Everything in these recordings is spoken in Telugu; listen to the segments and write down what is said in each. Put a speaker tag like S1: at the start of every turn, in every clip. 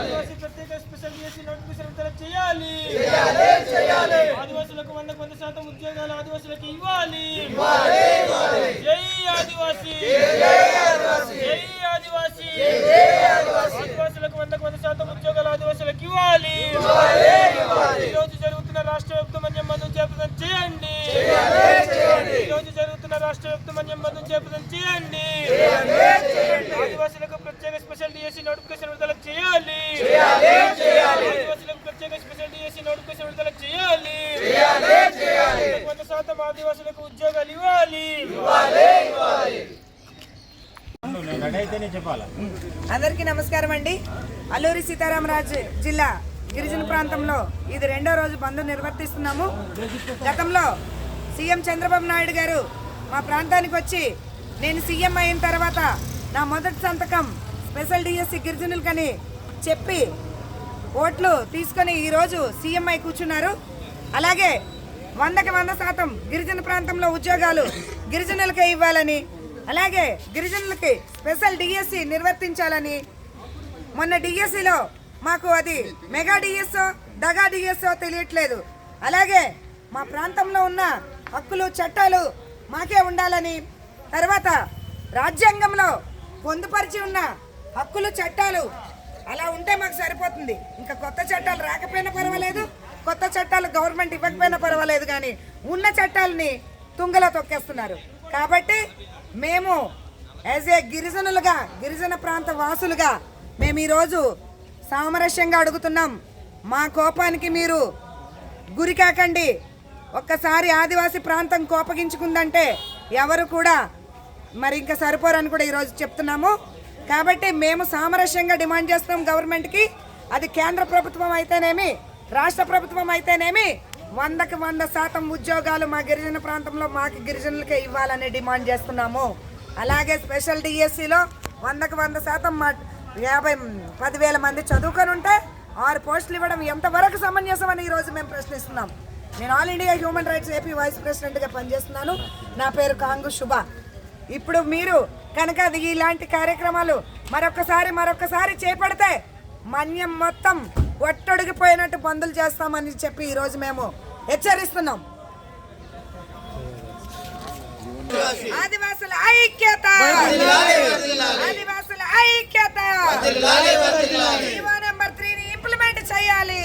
S1: ఆదివాసీ ప్రత్యేక స్పెషల్ డిఎస్సి నోటిఫికేషన్ విడుదల చేయాలి. ఆదివాసులకు 100% ఉద్యోగాలు ఆదివాసులకు ఇవ్వాలి. జై ఆదివాసీ, జై ఆదివాసీ. ఆదివాసులకు 100% ఉద్యోగాలు ఆదివాసులకు ఇవ్వాలి. ఈరోజు జరుగుతున్న రాష్ట్ర వ్యాప్త మన్యం చేపదం చేయండి. ఈరోజు జరుగుతున్న రాష్ట్ర వ్యాప్త మన్యం చేపదం చేయండి. ఆదివాసులకు ప్రత్యేక స్పెషల్ డిఎస్సి నోటిఫికేషన్ విడుదల చేయాలి. ఆదివాసులకు ప్రత్యేక స్పెషల్ డిఎస్సి నోటిఫికేషన్ విడుదల చేయాలి. 100% ఆదివాసులకు ఉద్యోగాలు ఇవ్వాలి.
S2: అందరికీ నమస్కారం అండి. అల్లూరి సీతారామరాజు జిల్లా గిరిజన ప్రాంతంలో ఇది 2వ రోజు బంద్ నిర్వర్తిస్తున్నాము. గతంలో సీఎం చంద్రబాబు నాయుడు గారు మా ప్రాంతానికి వచ్చి నేను సీఎం అయిన తర్వాత నా మొదటి సంతకం స్పెషల్ డిఎస్సి గిరిజనులకని చెప్పి ఓట్లు తీసుకొని ఈరోజు సీఎం అయి కూర్చున్నారు. అలాగే 100% గిరిజన ప్రాంతంలో ఉద్యోగాలు గిరిజనులకే ఇవ్వాలని, అలాగే గిరిజనులకి స్పెషల్ డిఎస్సి నిర్వర్తించాలని, మొన్న డిఎస్సిలో మాకు అది మెగా డిఎస్ఓ దగా డిఎస్ఓ తెలియట్లేదు. అలాగే మా ప్రాంతంలో ఉన్న హక్కులు చట్టాలు మాకే ఉండాలని, తర్వాత రాజ్యాంగంలో పొందుపరిచి ఉన్న హక్కులు చట్టాలు అలా ఉంటే మాకు సరిపోతుంది. ఇంకా కొత్త చట్టాలు రాకపోయినా పర్వాలేదు, కొత్త చట్టాలు గవర్నమెంట్ ఇవ్వకపోయినా పర్వాలేదు, కానీ ఉన్న చట్టాలని తుంగలో తొక్కేస్తున్నారు. కాబట్టి మేము యాజ్ ఏ గిరిజనులుగా, గిరిజన ప్రాంత వాసులుగా మేము ఈరోజు సామరస్యంగా అడుగుతున్నాం. మా కోపానికి మీరు గురి కాకండి. ఒక్కసారి ఆదివాసీ ప్రాంతం కోపగించుకుందంటే ఎవరు కూడా మరి ఇంకా సరిపోరని కూడా ఈరోజు చెప్తున్నాము. కాబట్టి మేము సామరస్యంగా డిమాండ్ చేస్తున్నాం గవర్నమెంట్కి. అది కేంద్ర ప్రభుత్వం అయితేనేమి, రాష్ట్ర ప్రభుత్వం అయితేనేమి 100% ఉద్యోగాలు మా గిరిజన ప్రాంతంలో మాకు గిరిజనులకే ఇవ్వాలని డిమాండ్ చేస్తున్నాము. అలాగే స్పెషల్ డిఎస్సిలో 100% మా 10,000 మంది చదువుకొని ఉంటే 6 పోస్టులు ఇవ్వడం ఎంతవరకు సమంజసం అని ఈరోజు మేము ప్రశ్నిస్తున్నాం. నేను all India human rights AP vice ప్రెసిడెంట్గా పనిచేస్తున్నాను. నా పేరు కాంగు శుభ. ఇప్పుడు మీరు కనుక ఇలాంటి కార్యక్రమాలు మరొకసారి చేపడితే మన్యం మొత్తం ఒట్టొడిగిపోయినట్టు బందులు చేస్తామని చెప్పి ఈరోజు మేము హెచ్చరిస్తున్నాం. ఆదివాసుల ఐక్యత, ఆదివాసుల ఐక్యత. జీవో నెంబర్ 3ని ఇంప్లిమెంట్ చేయాలి.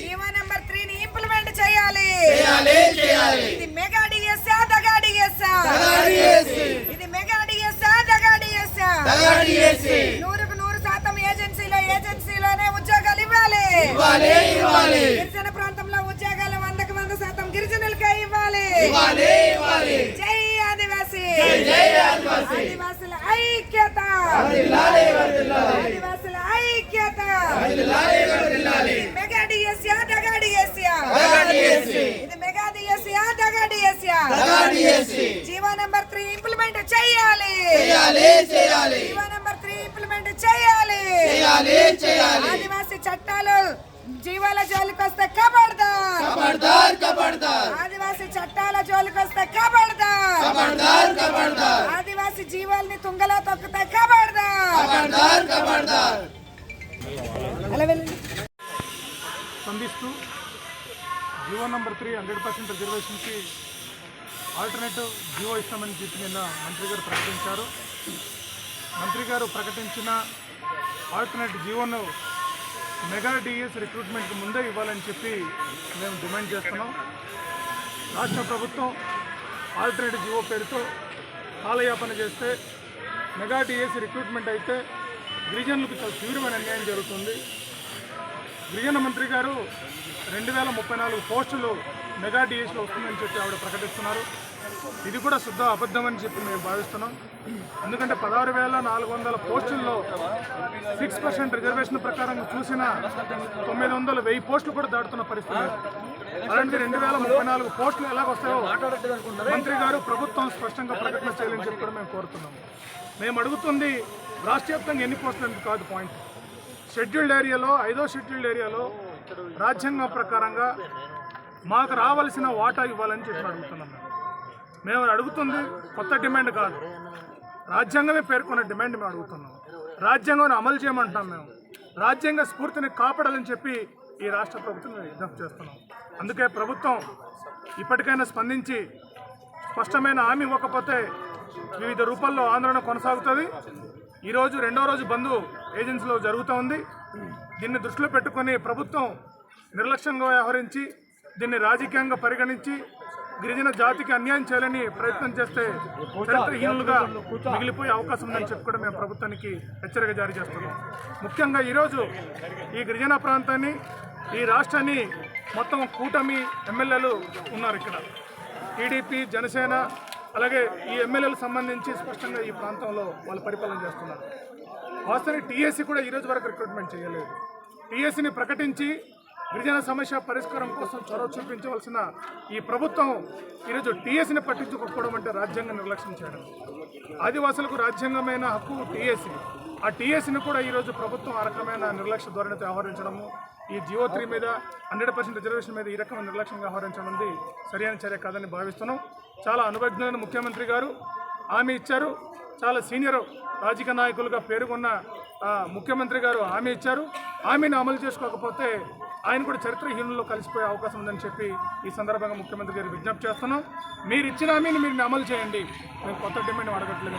S2: జీవో నెంబర్ 3ని ఇంప్లిమెంట్ చేయాలి. ఇది మెగా డిఎస్సా దగా డిఎస్సా? ఇది మెగా డిఎస్సా దగా డిఎస్సా? 100% ఏజెన్సీలోనే ఉద్యోగాలు ఇవ్వాలి. గిరిజన ప్రాంతంలో ఉద్యోగాలు 100% గిరిజనులకే ఇవ్వాలి. జై ఆదివాసీ, ఆదివాసుల ఐక్యత, ఆదివాసుల ఐక్యత. మెగా డిఎస్సా దగా డిఎస్సా? ఇది మెగా డిఎస్సా దగా డిఎస్సా? జీవో నెంబర్ 3 ఇంప్లిమెంట్ చేయాలి. జీవో నెంబర్ 3 ఇంప్లిమెంట్ చేయాలి. ఆదివాసీ చట్టాలు జీవాల జోలికి వస్తే ఖబర్దార్. ఆదివాసీ చట్టాల జోలికి వస్తే ఖబర్దార్. ఆదివాసీ జీవాల్ని తుంగలో తొక్కితే ఖబర్దార్.
S3: స్పందిస్తూ జీవో నెంబర్ 3 100% రిజర్వేషన్కి ఆల్టర్నేటివ్ జీవో ఇస్తామని చెప్పి నిన్న మంత్రి గారు ప్రకటించారు. మంత్రి గారు ప్రకటించిన ఆల్టర్నేటివ్ జీవోను మెగా డిఎస్ రిక్రూట్మెంట్కి ముందే ఇవ్వాలని చెప్పి మేము డిమాండ్ చేస్తున్నాం. రాష్ట్ర ప్రభుత్వం ఆల్టర్నేటివ్ జీవో పేరుతో కాలయాపన చేస్తే మెగా డిఎస్ రిక్రూట్మెంట్ అయితే గిరిజనులకు చాలా తీవ్రమైన అన్యాయం జరుగుతుంది. గిరిజన మంత్రి గారు 2034 పోస్టులు మెగా డిఎస్లో వస్తుందని చెప్పి ఆవిడ ప్రకటిస్తున్నారు. ఇది కూడా శుద్ధ అబద్ధం అని చెప్పి మేము భావిస్తున్నాం. ఎందుకంటే 16,400 పోస్టుల్లో 6% రిజర్వేషన్ ప్రకారం చూసిన 900-1000 పోస్టులు కూడా దాటుతున్న పరిస్థితి. అలాంటి 2034 పోస్టులు ఎలాగొస్తాయో మంత్రి గారు ప్రభుత్వం స్పష్టంగా ప్రకటన చేయాలని చెప్పి కూడా మేము కోరుతున్నాం. మేము అడుగుతుంది రాష్ట్ర వ్యాప్తంగా ఎన్ని పోస్టులు అనేది కాదు పాయింట్. షెడ్యూల్డ్ ఏరియాలో 5వ షెడ్యూల్డ్ ఏరియాలో రాజ్యాంగం ప్రకారంగా మాకు రావాల్సిన వాటా ఇవ్వాలని చెప్పి అడుగుతున్నాం. మేము అడుగుతుంది కొత్త డిమాండ్ కాదు, రాజ్యాంగమే పేర్కొన్న డిమాండ్ మేము అడుగుతున్నాం. రాజ్యాంగం అమలు చేయమంటున్నాం. మేము రాజ్యాంగ స్ఫూర్తిని కాపాడాలని చెప్పి ఈ రాష్ట్ర ప్రభుత్వం విజ్ఞప్తి చేస్తున్నాం. అందుకే ప్రభుత్వం ఇప్పటికైనా స్పందించి స్పష్టమైన హామీ ఇవ్వకపోతే వివిధ రూపాల్లో ఆందోళన కొనసాగుతుంది. ఈరోజు రెండో రోజు బంద్ ఏజెన్సీలో జరుగుతూ ఉంది. దీన్ని దృష్టిలో పెట్టుకొని ప్రభుత్వం నిర్లక్ష్యంగా వ్యవహరించి దీన్ని రాజకీయంగా పరిగణించి గిరిజన జాతికి అన్యాయం చేయాలని ప్రయత్నం చేస్తే చరిత్రహీనులుగా మిగిలిపోయే అవకాశం ఉందని చెప్పి కూడా మేము ప్రభుత్వానికి హెచ్చరిక జారీ చేస్తున్నాం. ముఖ్యంగా ఈరోజు ఈ గిరిజన ప్రాంతాన్ని, ఈ రాష్ట్రాన్ని మొత్తం కూటమి ఎమ్మెల్యేలు ఉన్నారు. ఇక్కడ టీడీపీ, జనసేన, అలాగే ఈ ఎమ్మెల్యేలకు సంబంధించి స్పష్టంగా ఈ ప్రాంతంలో వాళ్ళు పరిపాలన చేస్తున్నారు. వాస్తవానికి టీఎస్సీ కూడా ఈరోజు వరకు రిక్రూట్మెంట్ చేయలేదు. టీఎస్సీని ప్రకటించి గిరిజన సమస్య పరిష్కారం కోసం చొరవ చూపించవలసిన ఈ ప్రభుత్వం ఈరోజు టీఎస్సీని పట్టించుకోకపోవడం అంటే రాజ్యాంగ నిర్లక్ష్యం చేయడం. ఆదివాసులకు రాజ్యాంగమైన హక్కు టీఎస్సీ. ఆ టీఎస్సీని కూడా ఈరోజు ప్రభుత్వం ఆ రకమైన నిర్లక్ష్య ధోరణితో వ్యవహరించడము, ఈ జియో 3 మీద 100% రిజర్వేషన్ మీద ఈ రకమైన నిర్లక్ష్యంగా వ్యవహరించడం సరైన చర్య కాదని భావిస్తున్నాం. చాలా అనుభవజ్ఞులైన ముఖ్యమంత్రి గారు హామీ ఇచ్చారు. చాలా సీనియర్ రాజకీయ నాయకులుగా పేరుకున్న ముఖ్యమంత్రి గారు హామీ ఇచ్చారు. హామీని అమలు చేసుకోకపోతే ఆయన కూడా చరిత్రహీనుల్లో కలిసిపోయే అవకాశం ఉందని చెప్పి ఈ సందర్భంగా ముఖ్యమంత్రి గారు విజ్ఞప్తి చేస్తున్నాం. మీరు ఇచ్చిన హామీని మీరు అమలు చేయండి. మేము కొత్త డిమాండ్ అడగట్లేదు.